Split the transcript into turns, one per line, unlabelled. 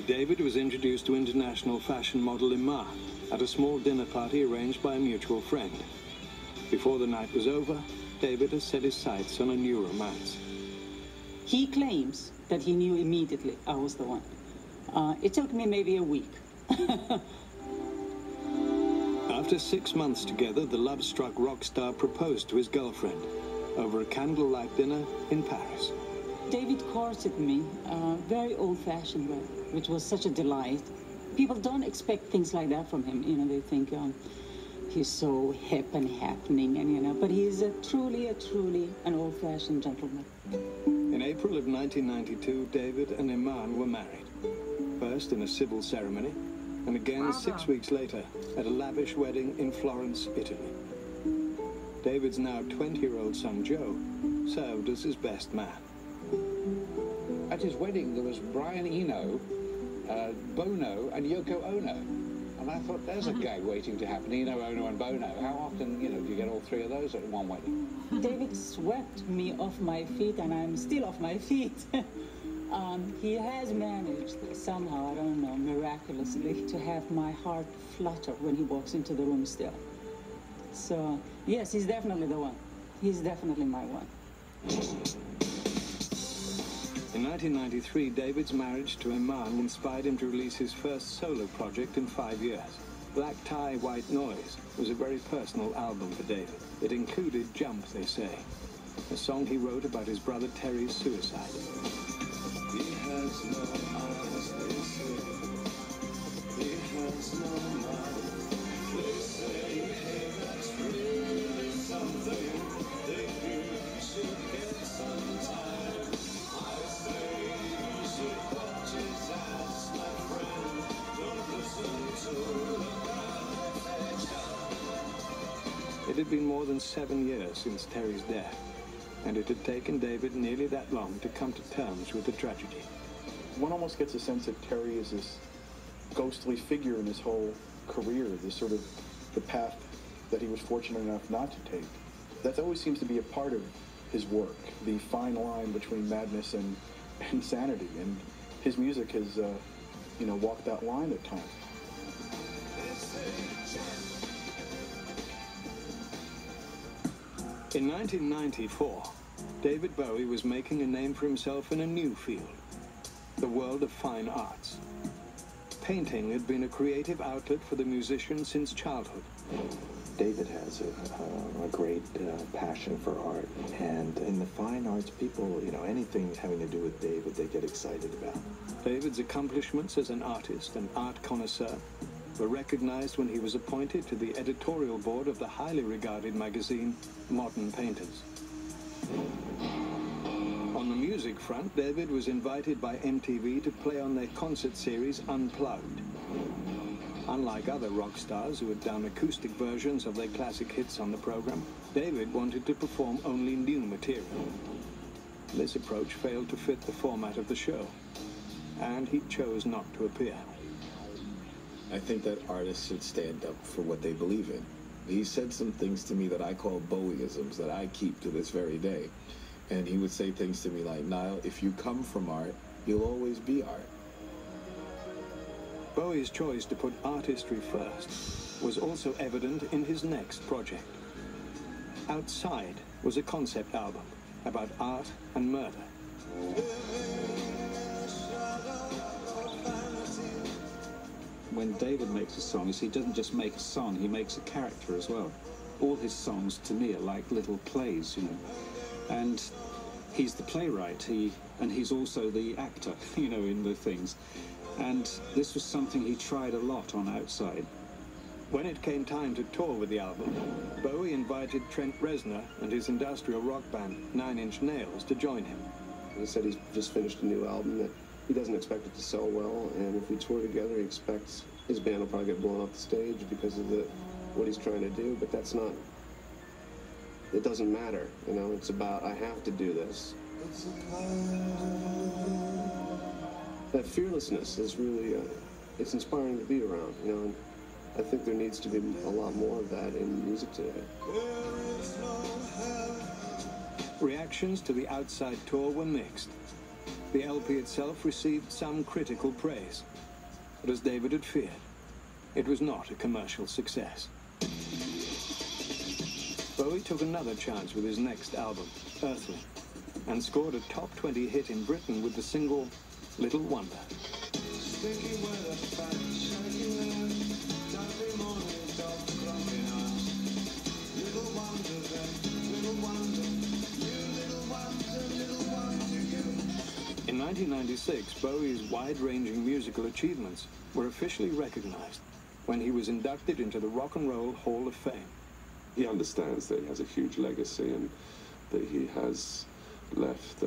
David was introduced to international fashion model Iman at a small dinner party arranged by a mutual friend. Before the night was over, David has set his sights on a new romance.
He claims that he knew immediately I was the one. It took me maybe a week.
After 6 months together, the love-struck rock star proposed to his girlfriend over a candlelight dinner in Paris.
David courted me very old-fashioned way, which was such a delight. People don't expect things like that from him. You know, they think he's so hip and happening, and you know, but he's truly an old-fashioned gentleman.
In April of 1992, David and Iman were married. First in a civil ceremony, and again 6 weeks later at a lavish wedding in Florence, Italy. David's now 20-year-old son Joe served as his best man.
At his wedding, there was Brian Eno, Bono, and Yoko Ono. And I thought, there's a gag waiting to happen, Eno, Ono, and Bono. How often, you know, do you get all three of those at one wedding?
David swept me off my feet, and I'm still off my feet. He has managed somehow, I don't know, miraculously, to have my heart flutter when he walks into the room still. So, yes, he's definitely the one. He's definitely my one.
In 1993, David's marriage to Iman inspired him to release his first solo project in 5 years. Black Tie, White Noise was a very personal album for David. It included Jump, They Say, a song he wrote about his brother Terry's suicide. He has no eyes, they say. He has no mouth. They say, hey, that's really something. They do, you should get some time. I say, you should watch his ass, my friend. Don't listen to the. It had been more than 7 years since Terry's death, and it had taken David nearly that long to come to terms with the tragedy.
One almost gets a sense that Terry is this ghostly figure in his whole career, this sort of the path that he was fortunate enough not to take. That always seems to be a part of his work, the fine line between madness and insanity, and his music has, you know, walked that line at times.
In 1994, David Bowie was making a name for himself in a new field, the world of fine arts. Painting had been a creative outlet for the musician since childhood.
David has a great passion for art, and in the fine arts, people, you know, anything having to do with David, they get excited about.
David's accomplishments as an artist and art connoisseur were recognized when he was appointed to the editorial board of the highly regarded magazine Modern Painters. On the music front, David was invited by MTV to play on their concert series Unplugged. Unlike other rock stars who had done acoustic versions of their classic hits on the program, David wanted to perform only new material. This approach failed to fit the format of the show, and he chose not to appear.
I think that artists should stand up for what they believe in. He said some things to me that I call Bowieisms that I keep to this very day. And he would say things to me like, Niall, if you come from art, you'll always be art.
Bowie's choice to put artistry first was also evident in his next project. Outside was a concept album about art and murder.
When David makes a song, he doesn't just make a song, he makes a character as well. All his songs, to me, are like little plays, you know. And he's the playwright, and he's also the actor, you know, in the things. And this was something he tried a lot on Outside.
When it came time to tour with the album, Bowie invited Trent Reznor and his industrial rock band, 9 Inch Nails, to join him.
He said he's just finished a new album that he doesn't expect it to sell well, and if we tour together, he expects his band will probably get blown off the stage because of what he's trying to do, but that's not, it doesn't matter, you know, it's about, I have to do this. That fearlessness is really, it's inspiring to be around, you know, and I think there needs to be a lot more of that in music today.
Reactions to the Outside tour were mixed. The LP itself received some critical praise, but as David had feared, it was not a commercial success. Bowie took another chance with his next album, Earthling, and scored a top 20 hit in Britain with the single Little Wonder. In 1996, Bowie's wide-ranging musical achievements were officially recognized when he was inducted into the Rock and Roll Hall of Fame.
He understands that he has a huge legacy and that he has left